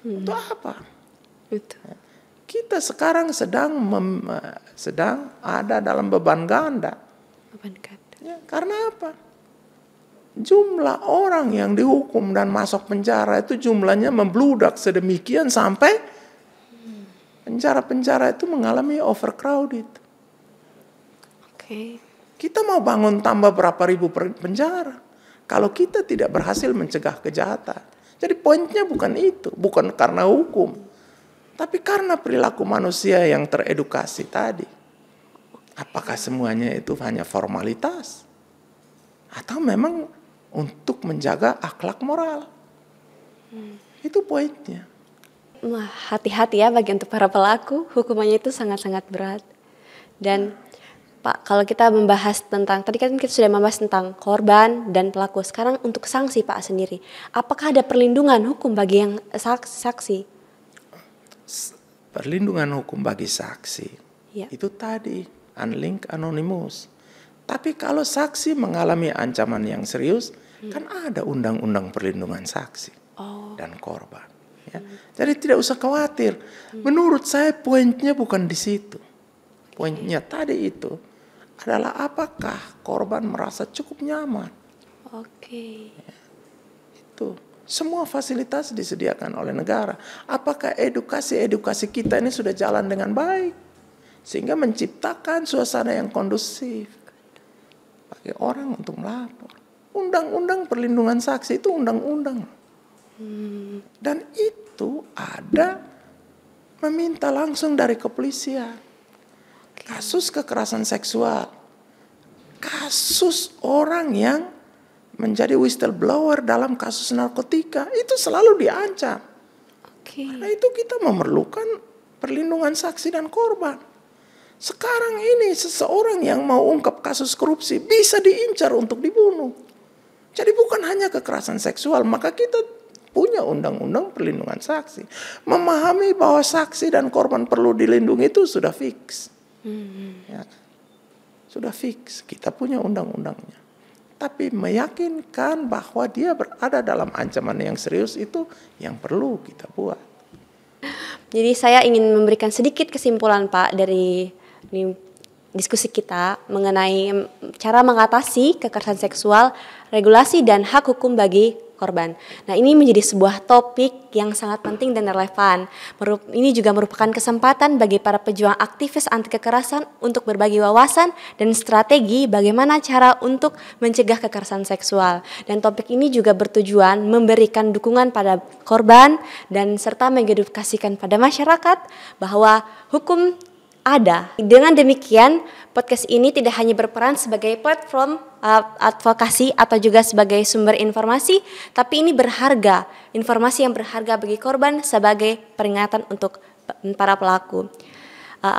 itu apa? Itu. Kita sekarang sedang ada dalam beban ganda. Ya, karena apa? Jumlah orang yang dihukum dan masuk penjara itu jumlahnya membludak sedemikian sampai penjara-penjara itu mengalami overcrowded. Oke. Kita mau bangun tambah berapa ribu penjara kalau kita tidak berhasil mencegah kejahatan. Jadi poinnya bukan itu, bukan karena hukum. Tapi karena perilaku manusia yang teredukasi tadi. Apakah semuanya itu hanya formalitas? Atau memang untuk menjaga akhlak moral? Itu poinnya. Wah, hati-hati ya bagi untuk para pelaku, hukumannya itu sangat-sangat berat. Dan Pak, kalau kita membahas tentang, tadi kan kita sudah membahas tentang korban dan pelaku. Sekarang untuk sanksi Pak sendiri, apakah ada perlindungan hukum bagi yang saksi? Perlindungan hukum bagi saksi, Ya. itu tadi, unlinked anonymous. Tapi kalau saksi mengalami ancaman yang serius, kan ada undang-undang perlindungan saksi dan korban. Ya. Jadi tidak usah khawatir. Menurut saya poinnya bukan di situ. Poinnya tadi itu adalah apakah korban merasa cukup nyaman. Oke. Itu semua fasilitas disediakan oleh negara. Apakah edukasi kita ini sudah jalan dengan baik sehingga menciptakan suasana yang kondusif bagi orang untuk melapor. Undang-undang perlindungan saksi itu undang-undang. Dan itu ada meminta langsung dari kepolisian. Kasus kekerasan seksual, kasus orang yang menjadi whistleblower dalam kasus narkotika, itu selalu diancam. Karena itu kita memerlukan perlindungan saksi dan korban. Sekarang ini seseorang yang mau ungkap kasus korupsi bisa diincar untuk dibunuh. Jadi bukan hanya kekerasan seksual, maka kita punya undang-undang perlindungan saksi. Memahami bahwa saksi dan korban perlu dilindungi itu sudah fix. Ya, sudah fix, kita punya undang-undangnya. Tapi meyakinkan bahwa dia berada dalam ancaman yang serius itu yang perlu kita buat. Jadi saya ingin memberikan sedikit kesimpulan Pak dari diskusi kita mengenai cara mengatasi kekerasan seksual, regulasi dan hak hukum bagi korban. Nah, ini menjadi sebuah topik yang sangat penting dan relevan. Ini juga merupakan kesempatan bagi para pejuang aktivis anti kekerasan untuk berbagi wawasan dan strategi bagaimana cara untuk mencegah kekerasan seksual. Dan topik ini juga bertujuan memberikan dukungan pada korban dan serta mengedukasikan pada masyarakat bahwa hukum ada. Dengan demikian, podcast ini tidak hanya berperan sebagai platform advokasi atau juga sebagai sumber informasi, tapi ini berharga, informasi yang berharga bagi korban sebagai peringatan untuk para pelaku.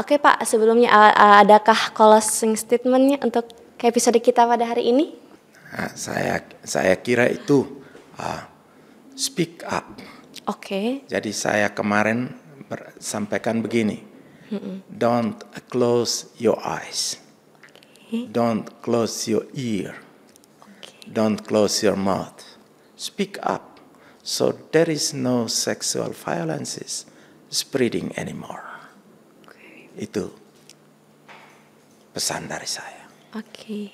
Oke Pak, sebelumnya adakah closing statement-nya untuk episode kita pada hari ini? Nah, saya kira itu speak up. Oke. Jadi saya kemarin sampaikan begini. Don't close your eyes. Don't close your ear. Don't close your mouth. Speak up. So there is no sexual violences spreading anymore. Itu pesan dari saya. Oke.